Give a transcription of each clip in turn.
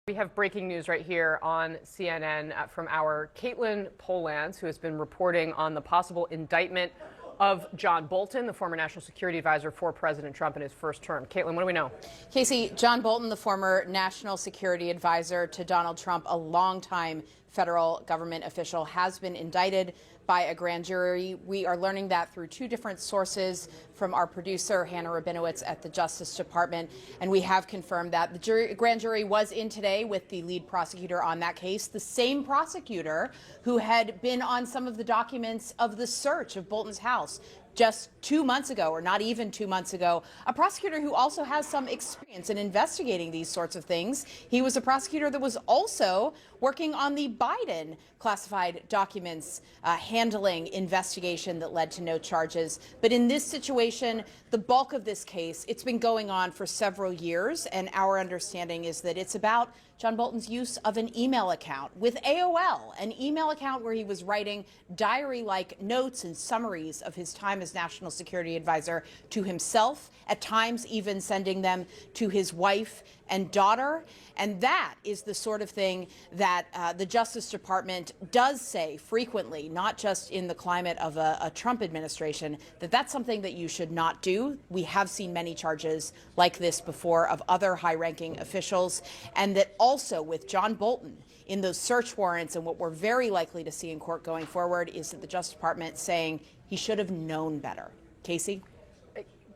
We have breaking news right here on CNN from our Caitlin Polans, who has been reporting on the possible indictment of John Bolton, the former national security advisor for President Trump in his first term. Caitlin, what do we know? Casey, John Bolton, the former national security advisor to Donald Trump, a longtime federal government official, has been indicted by a grand jury. We are learning that through two different sources from our producer, Hannah Rabinowitz at the Justice Department. And we have confirmed that the grand jury was in today with the lead prosecutor on that case, the same prosecutor who had been on some of the documents of the search of Bolton's house just 2 months ago, or not even 2 months ago, a prosecutor who also has some experience in investigating these sorts of things. He was a prosecutor that was also working on the Biden classified documents handling investigation that led to no charges. But in this situation, the bulk of this case, it's been going on for several years, and our understanding is that it's about John Bolton's use of an email account with AOL, an email account where he was writing diary-like notes and summaries of his time as national security advisor to himself, at times even sending them to his wife and daughter. And that is the sort of thing that the Justice Department does say frequently, not just in the climate of a Trump administration, that that's something that you should not do. We have seen many charges like this before of other high-ranking officials, and that also with John Bolton in those search warrants, and what we're very likely to see in court going forward is that the Justice Department saying he should have known better. Casey?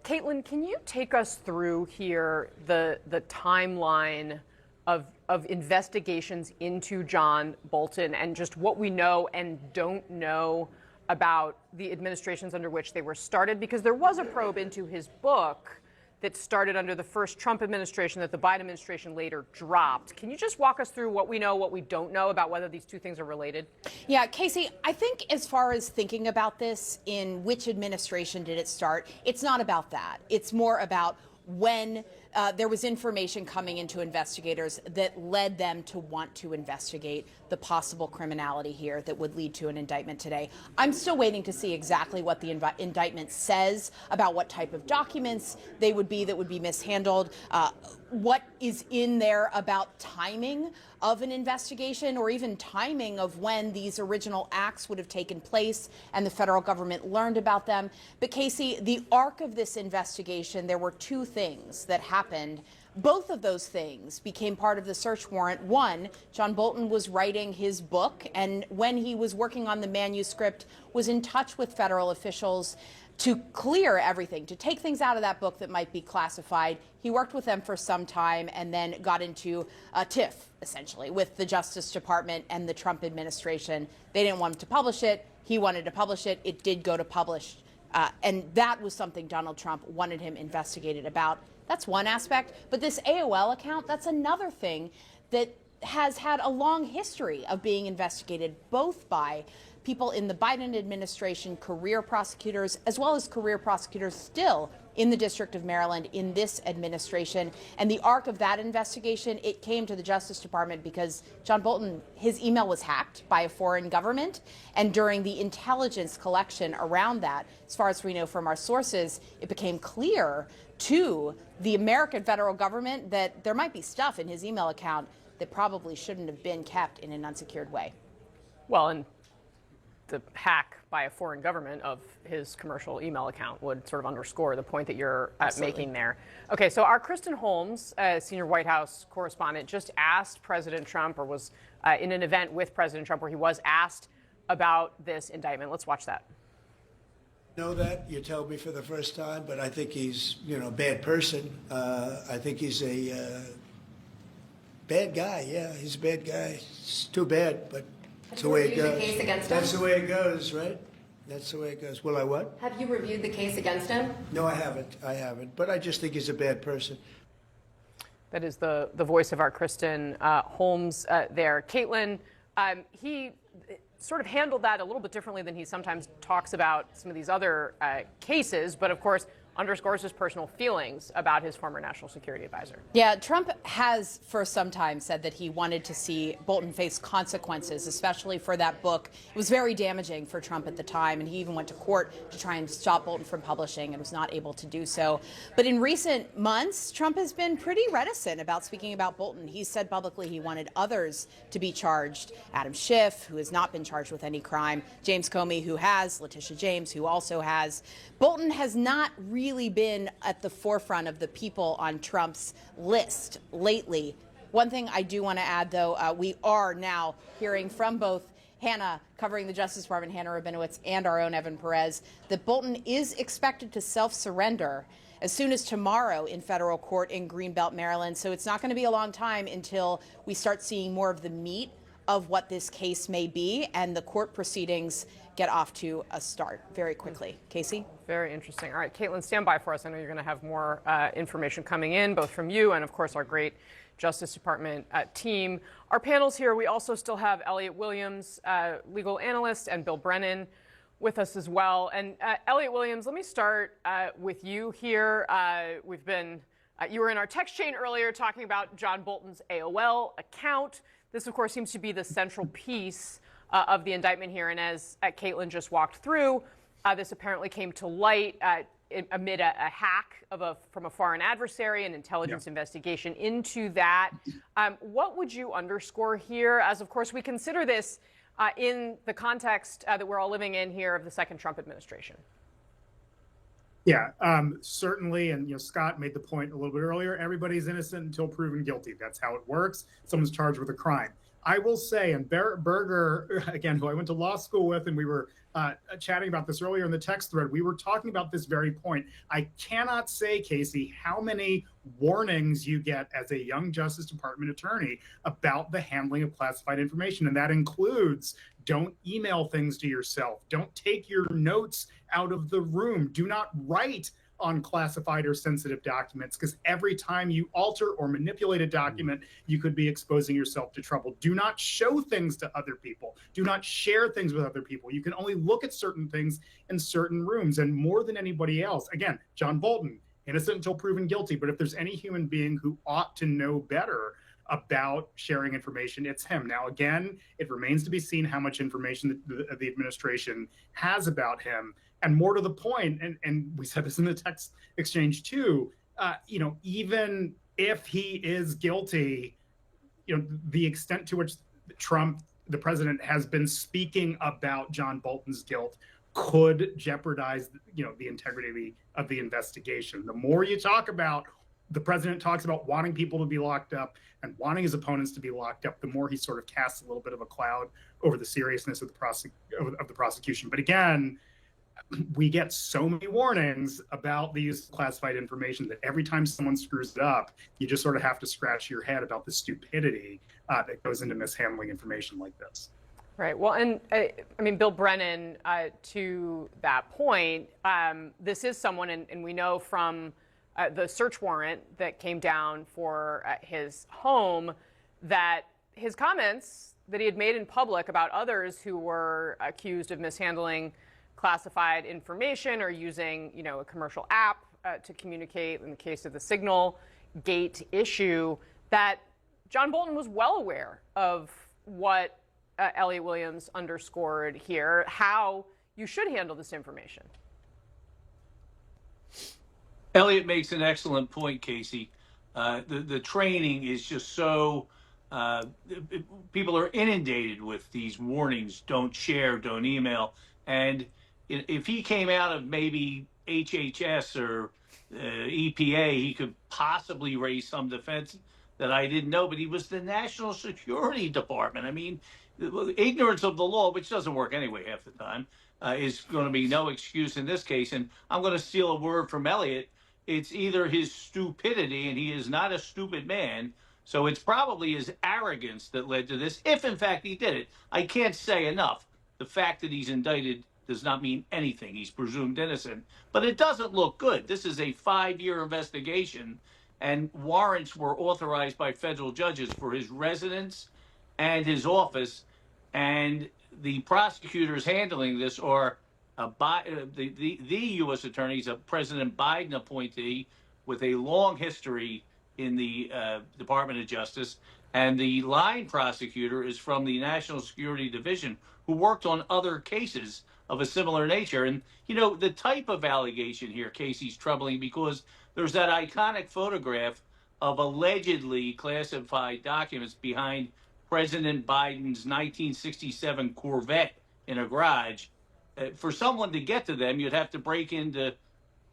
Caitlin, can you take us through here the timeline of investigations into John Bolton and just what we know and don't know about the administrations under which they were started? Because there was a probe into his book that started under the first Trump administration that the Biden administration later dropped. Can you just walk us through what we know, what we don't know about whether these two things are related? Yeah, Casey, I think as far as thinking about this, in which administration did it start, it's not about that. It's more about when there was information coming into investigators that led them to want to investigate the possible criminality here that would lead to an indictment today. I'm still waiting to see exactly what the indictment says about what type of documents they would be that would be mishandled, what is in there about timing of an investigation, or even timing of when these original acts would have taken place and the federal government learned about them. But Casey, the arc of this investigation, there were two things that happened. Both of those things became part of the search warrant. One, John Bolton was writing his book, and when he was working on the manuscript, was in touch with federal officials to clear everything, to take things out of that book that might be classified. He worked with them for some time and then got into a tiff, essentially, with the Justice Department and the Trump administration. They didn't want him to publish it. He wanted to publish it. It did go to publish. And that was something Donald Trump wanted him investigated about. That's one aspect. But this AOL account, that's another thing that has had a long history of being investigated, both by people in the Biden administration, career prosecutors, as well as career prosecutors still in the District of Maryland in this administration. And the arc of that investigation, it came to the Justice Department because John Bolton, his email was hacked by a foreign government. And during the intelligence collection around that, as far as we know from our sources, it became clear to the American federal government that there might be stuff in his email account that probably shouldn't have been kept in an unsecured way. Well, and the hack by a foreign government of his commercial email account would sort of underscore the point that you're making there. Okay, so our Kristen Holmes, senior White House correspondent, just asked President Trump, or was in an event with President Trump where he was asked about this indictment. Let's watch that. Know that you tell me for the first time, but I think he's, a bad person. I think he's a bad guy. Yeah, he's a bad guy. It's too bad, but that's the way it goes. Have you reviewed the case against him? That's the way it goes, right? That's the way it goes. Will I what? Have you reviewed the case against him? No, I haven't. But I just think he's a bad person. That is the voice of our Kristen Holmes there. Caitlin, he sort of handled that a little bit differently than he sometimes talks about some of these other cases. But of course, underscores his personal feelings about his former national security advisor. Yeah, Trump has for some time said that he wanted to see Bolton face consequences, especially for that book. It was very damaging for Trump at the time, and he even went to court to try and stop Bolton from publishing and was not able to do so. But in recent months, Trump has been pretty reticent about speaking about Bolton. He said publicly he wanted others to be charged. Adam Schiff, who has not been charged with any crime, James Comey, who has, Letitia James, who also has. Bolton has not really been at the forefront of the people on Trump's list lately. One thing I do want to add, though, we are now hearing from both Hannah, covering the Justice Department, Hannah Rabinowitz, and our own Evan Perez, that Bolton is expected to self-surrender as soon as tomorrow in federal court in Greenbelt, Maryland. So it's not going to be a long time until we start seeing more of the meat of what this case may be, and the court proceedings get off to a start very quickly. Casey? Very interesting. All right, Caitlin, stand by for us. I know you're going to have more information coming in, both from you and, of course, our great Justice Department team. Our panels here, we also still have Elliot Williams, legal analyst, and Bill Brennan with us as well. And Elliot Williams, let me start with you here. You were in our text chain earlier talking about John Bolton's AOL account. This, of course, seems to be the central piece of the indictment here. And as Caitlin just walked through, this apparently came to light amid a hack from a foreign adversary, an intelligence investigation into that. What would you underscore here as, of course, we consider this in the context that we're all living in here of the second Trump administration? Yeah, certainly. And, Scott made the point a little bit earlier. Everybody's innocent until proven guilty. That's how it works. Someone's charged with a crime. I will say, and Barrett Berger, again, who I went to law school with, and we were chatting about this earlier in the text thread, we were talking about this very point. I cannot say, Casey, how many warnings you get as a young Justice Department attorney about the handling of classified information. And that includes don't email things to yourself. Don't take your notes out of the room. Do not write on classified or sensitive documents, because every time you alter or manipulate a document, you could be exposing yourself to trouble. Do not show things to other people. Do not share things with other people. You can only look at certain things in certain rooms. And more than anybody else, again, John Bolton, innocent until proven guilty. But if there's any human being who ought to know better about sharing information, it's him. Now, again, it remains to be seen how much information the administration has about him. And more to the point, and we said this in the text exchange too, even if he is guilty, the extent to which Trump, the president, has been speaking about John Bolton's guilt could jeopardize, the integrity of the investigation. The more you talk about, the president talks about wanting people to be locked up and wanting his opponents to be locked up, the more he sort of casts a little bit of a cloud over the seriousness of the prosecution. But again, we get so many warnings about the use of classified information that every time someone screws it up, you just sort of have to scratch your head about the stupidity that goes into mishandling information like this. Right. Well, and Bill Brennan, to that point, this is someone, and we know from the search warrant that came down for his home that his comments that he had made in public about others who were accused of mishandling classified information or using, a commercial app to communicate, in the case of the Signal Gate issue, that John Bolton was well aware of what Elliot Williams underscored here, how you should handle this information. Elliot makes an excellent point, Casey. The training is just so people are inundated with these warnings: don't share, don't email. And if he came out of maybe HHS or EPA, he could possibly raise some defense that I didn't know. But he was the National Security Department. Ignorance of the law, which doesn't work anyway half the time, is going to be no excuse in this case. And I'm going to steal a word from Elliot. It's either his stupidity, and he is not a stupid man, so it's probably his arrogance that led to this, if in fact he did it. I can't say enough. The fact that he's indicted does not mean anything. He's presumed innocent, but it doesn't look good. This is a 5-year investigation, and warrants were authorized by federal judges for his residence and his office, and the prosecutors handling this are the U.S. attorney is a President Biden appointee with a long history in the Department of Justice, and the line prosecutor is from the National Security Division, who worked on other cases of a similar nature. And the type of allegation here, Casey's troubling because there's that iconic photograph of allegedly classified documents behind President Biden's 1967 Corvette in a garage. For someone to get to them, you'd have to break into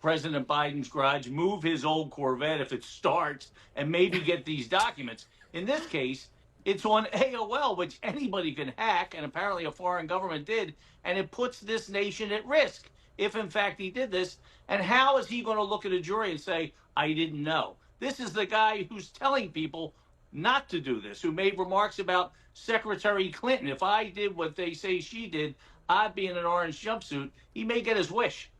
President Biden's garage, move his old Corvette if it starts, and maybe get these documents. In this case, it's on AOL, which anybody can hack, and apparently a foreign government did, and it puts this nation at risk if, in fact, he did this. And how is he going to look at a jury and say, I didn't know? This is the guy who's telling people not to do this, who made remarks about Secretary Clinton. If I did what they say she did, I'd be in an orange jumpsuit. He may get his wish.